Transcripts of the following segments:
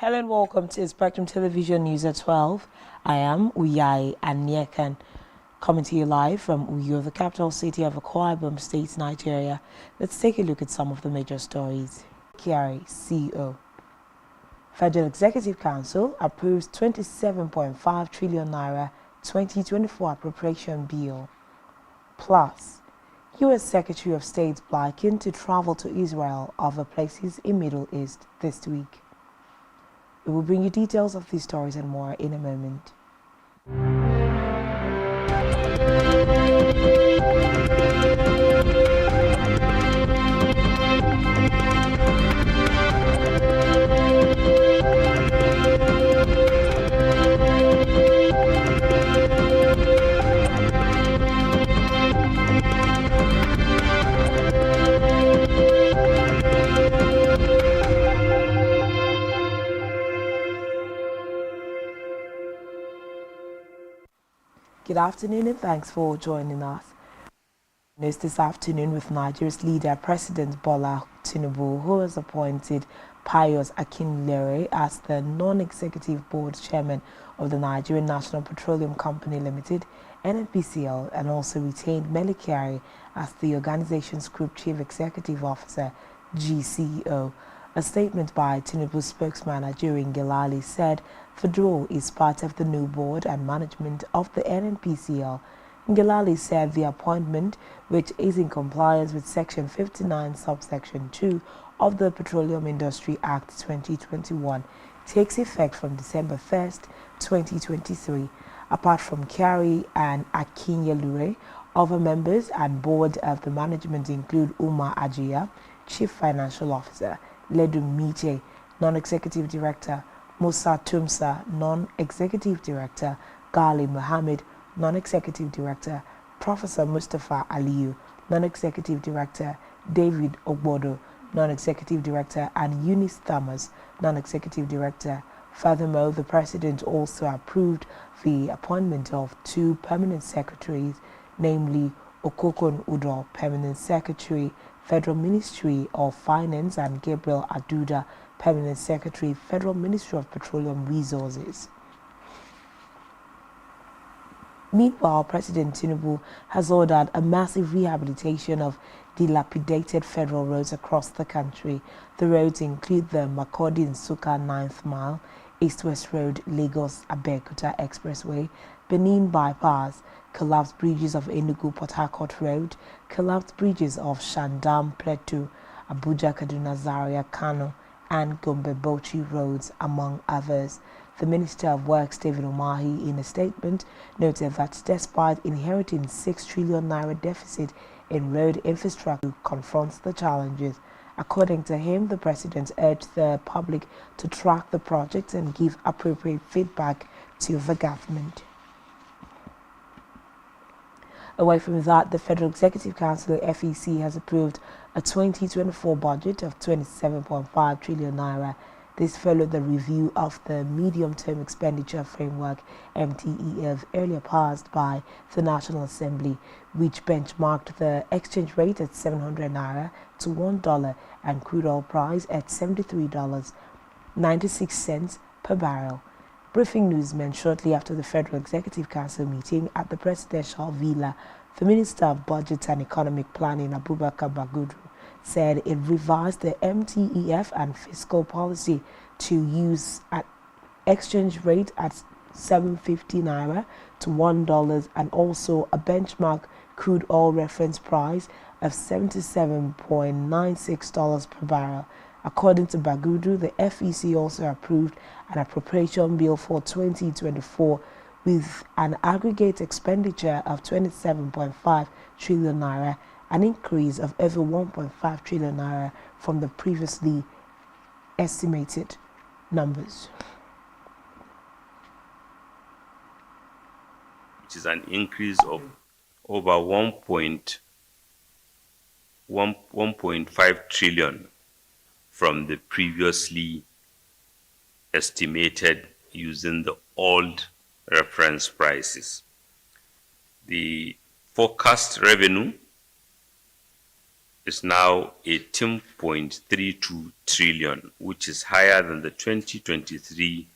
Hello and welcome to Spectrum Television News at 12. I am Uyai Anyekan, coming to you live from Uyo, the capital city of Akwa Ibom State, Nigeria. Let's take a look at some of the major stories. Kyari, CEO. Federal Executive Council approves 27.5 trillion naira 2024 appropriation bill. Plus, U.S. Secretary of State Blinken to travel to Israel, other places in Middle East this week. We will bring you details of these stories and more in a moment. Good afternoon and thanks for joining us. News this afternoon with Nigeria's leader, President Bola Tinubu, who has appointed Pius Akinlere as the non-executive board chairman of the Nigerian National Petroleum Company Limited, NNPCL, and also retained Mele Kyari as the organization's group chief executive officer, GCEO. A statement by Tinubu's spokesman Ajuri Ngelale said Fedro is part of the new board and management of the NNPCL. Ngelale said the appointment, which is in compliance with Section 59, subsection 2 of the Petroleum Industry Act 2021, takes effect from December 1st, 2023. Apart from Kyari and Akinyelure, other members and board of the management include Umar Ajiya, Chief Financial Officer, Ledum Mite, Non-Executive Director, Musa Tumsa, Non-Executive Director, Gali Mohammed, Non-Executive Director, Professor Mustafa Aliyu, Non-Executive Director, David Ogbodo, Non-Executive Director, and Eunice Thomas, Non-Executive Director. Furthermore, the President also approved the appointment of two permanent secretaries, namely Okokon Udo, Permanent Secretary, Federal Ministry of Finance, and Gabriel Aduda, Permanent Secretary, Federal Ministry of Petroleum Resources. Meanwhile, President Tinubu has ordered a massive rehabilitation of dilapidated federal roads across the country. The roads include the Makurdi-Nsukka 9th Mile, East-West Road, Lagos-Abeokuta Expressway, Benin Bypass, collapsed bridges of Enugu-Port Harcourt Road, collapsed bridges of Shandam Plateau, Abuja-Kaduna Zaria Kano, and Gombe-Bauchi roads, among others. The Minister of Works, David Umahi, in a statement, noted that despite inheriting 6 trillion naira deficit in road infrastructure, confronts the challenges. According to him, the President urged the public to track the projects and give appropriate feedback to the government. Away from that, the Federal Executive Council, FEC, has approved a 2024 budget of 27.5 trillion naira. This followed the review of the Medium-Term Expenditure Framework, MTEF, earlier passed by the National Assembly, which benchmarked the exchange rate at 700 naira to $1 and crude oil price at $73.96 per barrel. Briefing newsmen shortly after the Federal Executive Council meeting at the Presidential Villa, the Minister of Budget and Economic Planning, Abubakar Bagudu, said it revised the MTEF and fiscal policy to use an exchange rate at 750 naira to $1 and also a benchmark crude oil reference price of $77.96 per barrel. According to Bagudu, the FEC also approved an appropriation bill for 2024 with an aggregate expenditure of 27.5 trillion naira, an increase of over 1.5 trillion naira from the previously estimated numbers. Which is an increase of over 1.5 trillion from the previously estimated using the old reference prices. The forecast revenue is now 18.32 trillion, which is higher than the 2023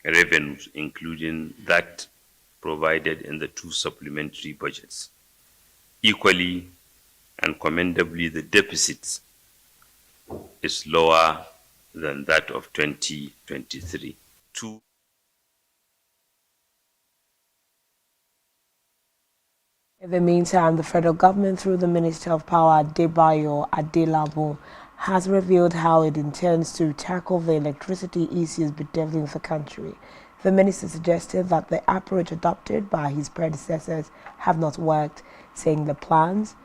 revenues, including that provided in the two supplementary budgets. Equally and commendably, the deficit is lower than that of 2023. In the meantime, the federal government, through the Minister of Power, Adebayo Adelabu, has revealed how it intends to tackle the electricity issues bedeviling the country. The minister suggested that the approach adopted by his predecessors have not worked, saying the plans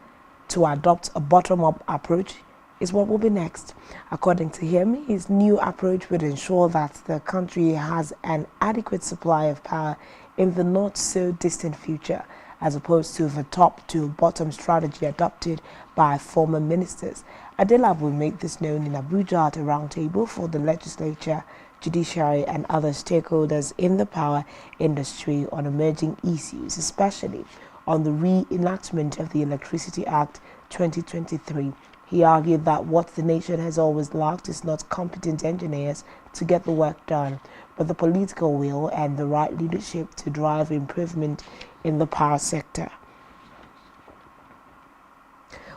to adopt a bottom-up approach is what will be next. According to him, his new approach would ensure that the country has an adequate supply of power in the not-so-distant future, as opposed to the top-to-bottom strategy adopted by former ministers. Adelabu made this known in Abuja at a roundtable for the legislature, judiciary and other stakeholders in the power industry on emerging issues, especially on the reenactment of the Electricity Act 2023. He argued that what the nation has always lacked is not competent engineers to get the work done, but the political will and the right leadership to drive improvement in the power sector.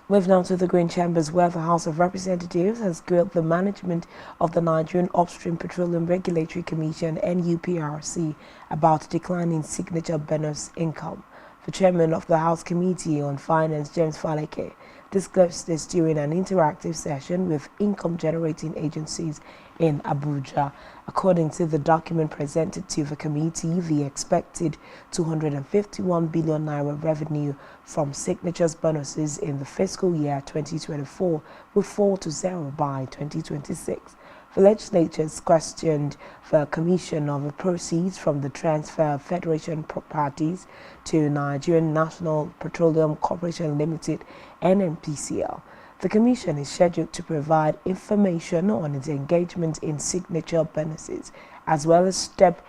Moving on to the Green Chambers, where the House of Representatives has grilled the management of the Nigerian Upstream Petroleum Regulatory Commission (NUPRC) about declining signature bonus income. The chairman of the House Committee on Finance, James Faleke, disclosed this during an interactive session with income-generating agencies in Abuja. According to the document presented to the committee, the expected 251 billion naira revenue from signatures bonuses in the fiscal year 2024 will fall to zero by 2026. The legislators questioned the commission of the proceeds from the transfer of Federation properties to Nigerian National Petroleum Corporation Limited (NNPCL). The commission is scheduled to provide information on its engagement in signature bonuses, as well as steps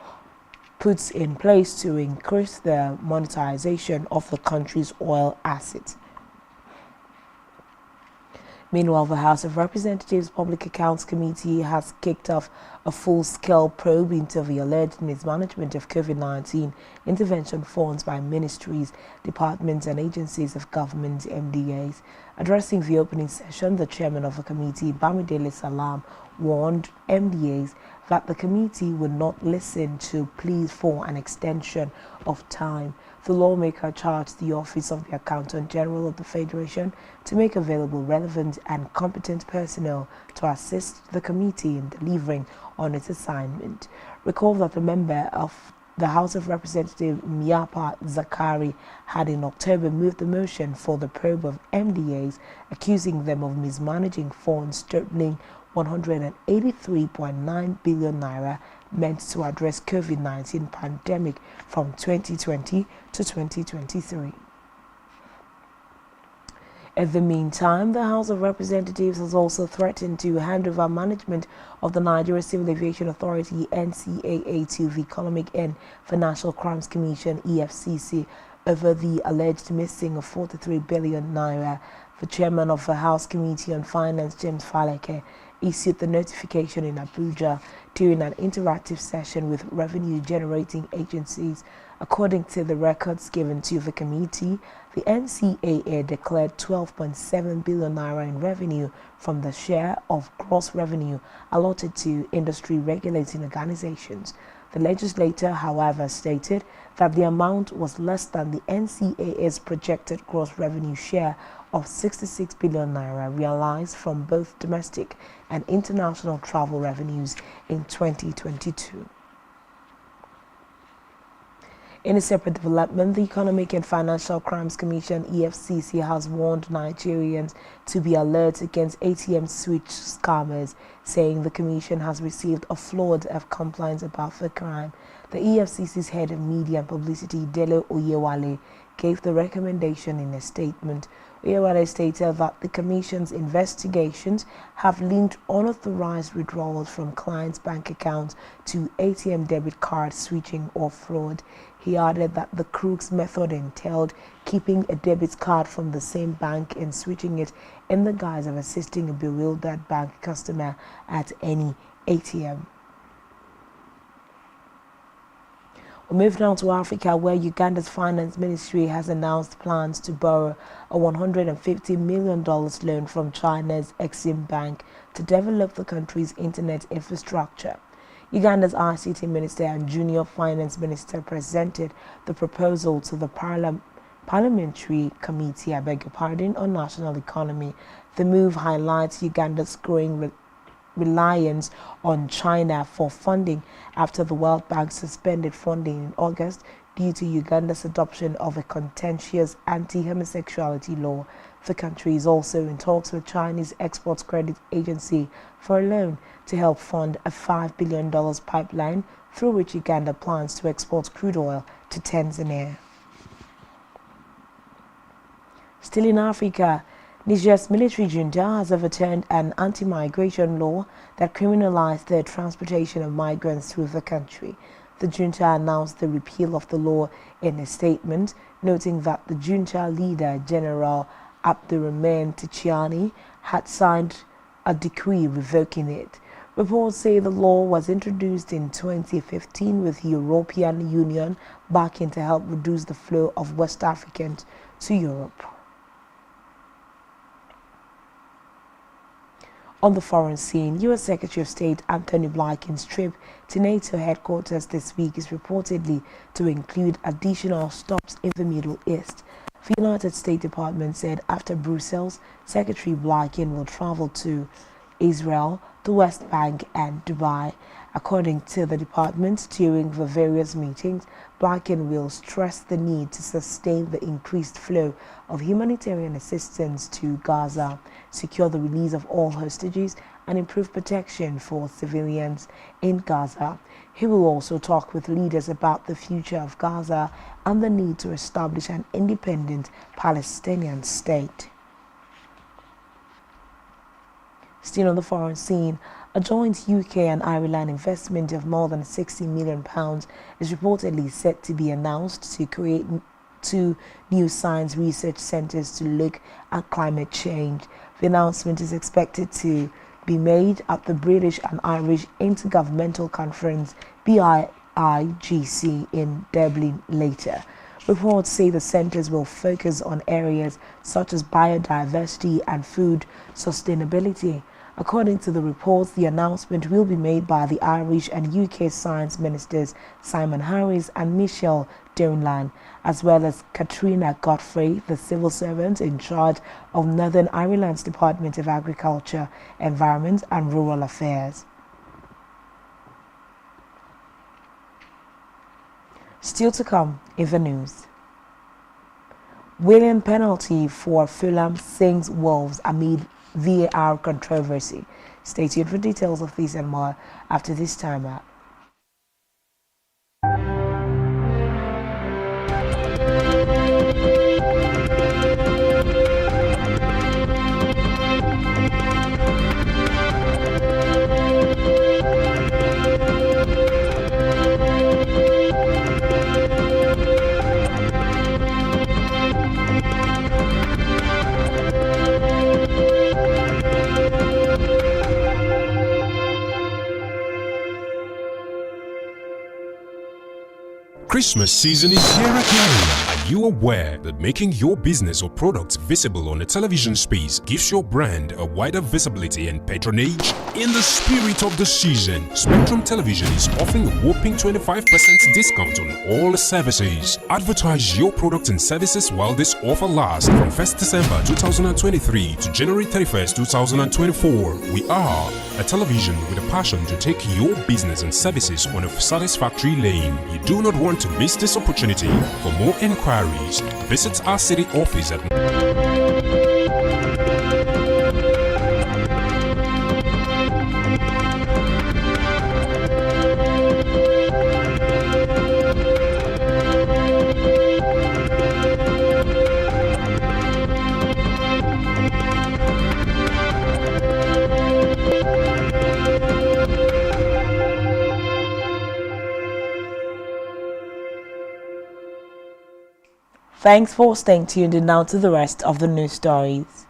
put in place to increase the monetization of the country's oil assets. Meanwhile, the House of Representatives Public Accounts Committee has kicked off a full-scale probe into the alleged mismanagement of COVID-19 intervention funds by ministries, departments and agencies of government (MDAs). Addressing the opening session, the chairman of the committee, Bamidele Salam, warned MDAs that the committee would not listen to pleas for an extension of time. The lawmaker charged the Office of the Accountant General of the Federation to make available relevant and competent personnel to assist the committee in delivering on its assignment. Recall that the member of the House of Representatives Miapa Zakari had in October moved the motion for the probe of MDAs, accusing them of mismanaging funds totaling 183.9 billion naira meant to address COVID-19 pandemic from 2020 to 2023. In the meantime, the House of Representatives has also threatened to hand over management of the Nigeria Civil Aviation Authority (NCAA) to the Economic and Financial Crimes Commission (EFCC) over the alleged missing of 43 billion naira. The chairman of the House Committee on Finance, James Faleke, issued the notification in Abuja during an interactive session with revenue-generating agencies. According to the records given to the committee, the NCAA declared 12.7 billion naira in revenue from the share of gross revenue allotted to industry regulating organizations. The legislator, however, stated that the amount was less than the NCAA's projected gross revenue share of 66 billion naira realized from both domestic and international travel revenues in 2022. In a separate development, the Economic and Financial Crimes Commission (EFCC) has warned Nigerians to be alert against ATM switch scammers, saying the commission has received a flood of complaints about the crime. The EFCC's head of media and publicity, Dele Oyewale, gave the recommendation in a statement. Oyewale stated that the Commission's investigations have linked unauthorized withdrawals from clients' bank accounts to ATM debit card switching or fraud. He added that the crooks' method entailed keeping a debit card from the same bank and switching it in the guise of assisting a bewildered bank customer at any ATM. We move now to Africa, where Uganda's finance ministry has announced plans to borrow a $150 million loan from China's Exim Bank to develop the country's internet infrastructure. Uganda's ICT minister and junior finance minister presented the proposal to the Parliamentary Committee, on National Economy. The move highlights Uganda's growing reliance on China for funding after the World Bank suspended funding in August due to Uganda's adoption of a contentious anti-homosexuality law. The country is also in talks with Chinese Export Credit Agency for a loan to help fund a $5 billion pipeline through which Uganda plans to export crude oil to Tanzania. Still in Africa, Niger's military junta has overturned an anti-migration law that criminalized the transportation of migrants through the country. The junta announced the repeal of the law in a statement, noting that the junta leader, General Abdurrahman Tichiani, had signed a decree revoking it. Reports say the law was introduced in 2015 with the European Union backing to help reduce the flow of West Africans to Europe. On the foreign scene, U.S. Secretary of State Anthony Blinken's trip to NATO headquarters this week is reportedly to include additional stops in the Middle East. The United States Department said after Brussels, Secretary Blinken will travel to Israel, the West Bank, and Dubai. According to the department, during the various meetings, Blinken will stress the need to sustain the increased flow of humanitarian assistance to Gaza, secure the release of all hostages, and improve protection for civilians in Gaza. He will also talk with leaders about the future of Gaza and the need to establish an independent Palestinian state. Still on the foreign scene, a joint UK and Ireland investment of more than £60 million is reportedly set to be announced to create 2 new science research centres to look at climate change. The announcement is expected to be made at the British and Irish Intergovernmental Conference BIIGC in Dublin later. Reports say the centres will focus on areas such as biodiversity and food sustainability. According to the reports, the announcement will be made by the Irish and UK science ministers Simon Harris and Michelle Donelan, as well as Katrina Godfrey, the civil servant in charge of Northern Ireland's Department of Agriculture, Environment and Rural Affairs. Still to come in the news. Willian penalty for Fulham sings Wolves amid VAR controversy. Stay tuned for details of this and more after this time out. Christmas season is here again. Are you aware that making your business or products visible on the television space gives your brand a wider visibility and patronage? In the spirit of the season, Spectrum Television is offering a whopping 25% discount on all services. Advertise your products and services while this offer lasts from 1st December 2023 to January 31st, 2024. We are a television with a passion to take your business and services on a satisfactory lane. You do not want to miss this opportunity. For more inquiries, visit our city office at Thanks for staying tuned in. Now to the rest of the news stories.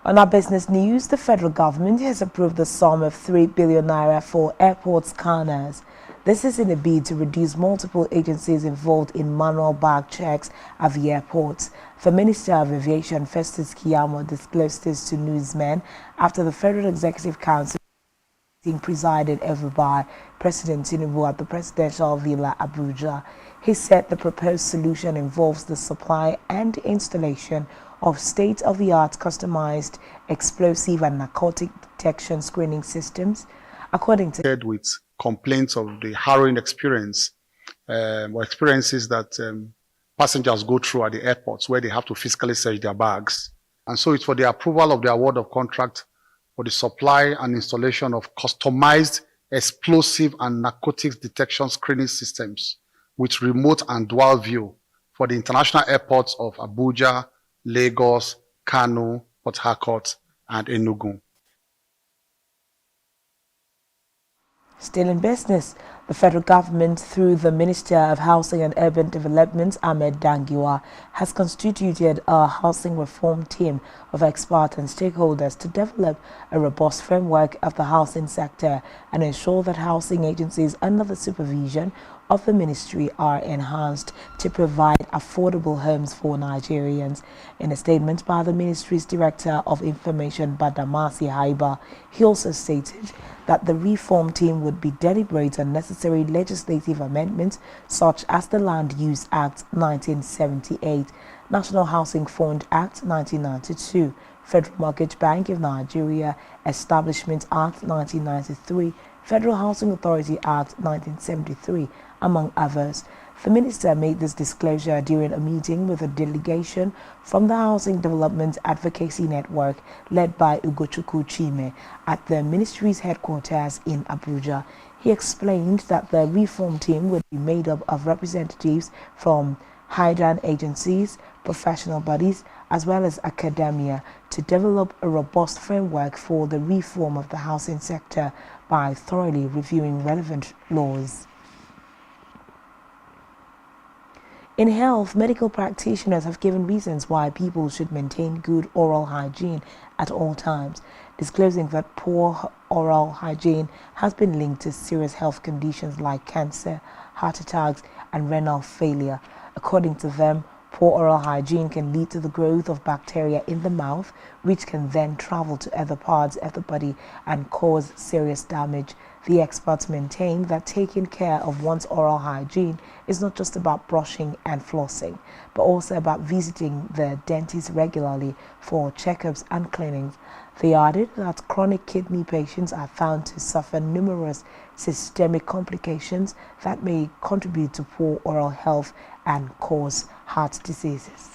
On our business news, the federal government has approved the sum of 3 billion naira for airport scanners. This is in a bid to reduce multiple agencies involved in manual bag checks at the airports. The Minister of Aviation, Festus Keyamo, disclosed this to newsmen after the Federal Executive Council being presided over by President Tinubu at the Presidential Villa, Abuja. He said the proposed solution involves the supply and installation of state-of-the-art customized explosive and narcotic detection screening systems. According to with complaints of the harrowing experience or experiences that passengers go through at the airports where they have to physically search their bags. And so it's for the approval of the award of contract for the supply and installation of customized explosive and narcotics detection screening systems with remote and dual view for the international airports of Abuja, Lagos, Kano, Port Harcourt, and Enugu. Still in business, the federal government, through the Minister of Housing and Urban Development, Ahmed Dangiwa, has constituted a housing reform team of experts and stakeholders to develop a robust framework of the housing sector and ensure that housing agencies under the supervision of the ministry are enhanced to provide affordable homes for Nigerians. In a statement by the ministry's Director of Information, Badamasi Haiba, he also stated that the reform team would be deliberate on necessary legislative amendments such as the Land Use Act 1978, National Housing Fund Act 1992, Federal Mortgage Bank of Nigeria Establishment Act 1993, Federal Housing Authority Act 1973, among others. The minister made this disclosure during a meeting with a delegation from the Housing Development Advocacy Network led by Ugochukwu Chime at the ministry's headquarters in Abuja. He explained that the reform team would be made up of representatives from higher agencies, professional bodies, as well as academia to develop a robust framework for the reform of the housing sector by thoroughly reviewing relevant laws. In health, medical practitioners have given reasons why people should maintain good oral hygiene at all times, disclosing that poor oral hygiene has been linked to serious health conditions like cancer, heart attacks, and renal failure. According to them, poor oral hygiene can lead to the growth of bacteria in the mouth, which can then travel to other parts of the body and cause serious damage. The experts maintain that taking care of one's oral hygiene is not just about brushing and flossing, but also about visiting the dentist regularly for checkups and cleanings. They added that chronic kidney patients are found to suffer numerous systemic complications that may contribute to poor oral health and cause heart diseases.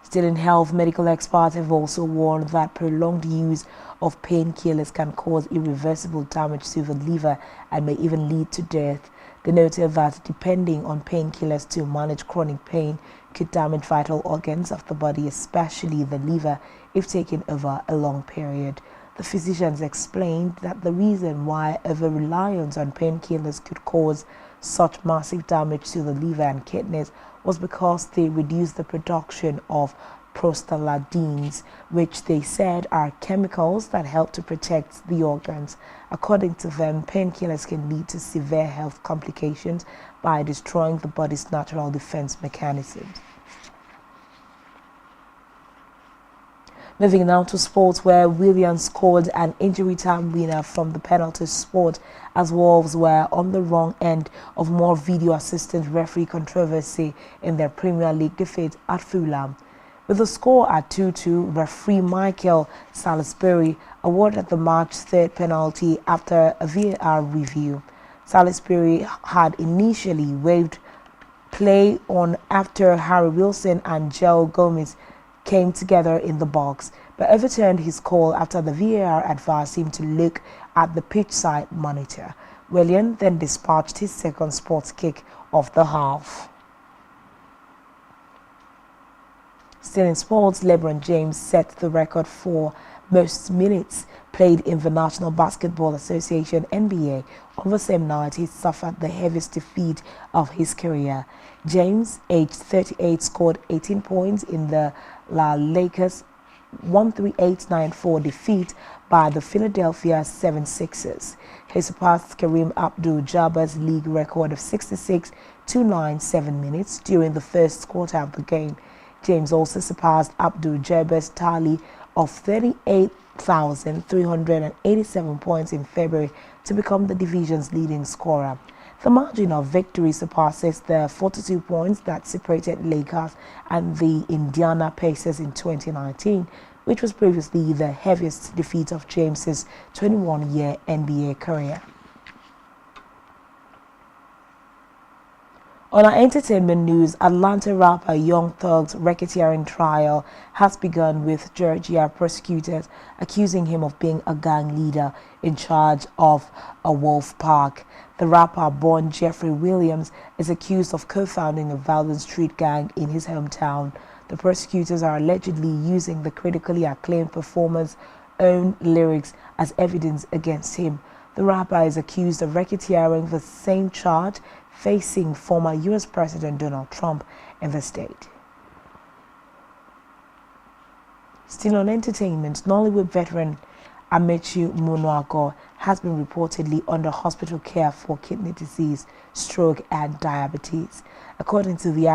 Still in health, medical experts have also warned that prolonged use of painkillers can cause irreversible damage to the liver and may even lead to death. They noted that depending on painkillers to manage chronic pain could damage vital organs of the body, especially the liver, if taken over a long period. The physicians explained that the reason why over-reliance on painkillers could cause such massive damage to the liver and kidneys was because they reduce the production of prostaglandins, which they said are chemicals that help to protect the organs. According to them, painkillers can lead to severe health complications by destroying the body's natural defense mechanisms. Moving now to sports, where Williams scored an injury time winner from the penalty spot as Wolves were on the wrong end of more video assistant referee controversy in their Premier League defeat at Fulham. With the score at 2-2, referee Michael Salisbury awarded the match's third penalty after a VAR review. Salisbury had initially waived play on after Harry Wilson and Joe Gomez came together in the box, but overturned his call after the VAR advised him to look at the pitch side monitor. William then dispatched his second sports kick of the half. Still in sports, LeBron James set the record for most minutes played in the National Basketball Association (NBA). On the same night, he suffered the heaviest defeat of his career. James, aged 38, scored 18 points in the Lakers' 138-94 defeat by the Philadelphia 76ers. He surpassed Kareem Abdul-Jabbar's league record of 66.297 minutes during the first quarter of the game. James also surpassed Abdul-Jabbar's tally of 38,387 points in February to become the division's leading scorer. The margin of victory surpasses the 42 points that separated Lakers and the Indiana Pacers in 2019, which was previously the heaviest defeat of James's 21-year NBA career. On our entertainment news, Atlanta rapper Young Thug's racketeering trial has begun, with Georgia prosecutors accusing him of being a gang leader in charge of a Wolf Park. The rapper, born Jeffrey Williams, is accused of co-founding a violent street gang in his hometown. The prosecutors are allegedly using the critically acclaimed performer's own lyrics as evidence against him. The rapper is accused of racketeering, the same charge facing former U.S. President Donald Trump in the state. Still on entertainment, Nollywood veteran Amechi Munuago has been reportedly under hospital care for kidney disease, stroke and diabetes. According to the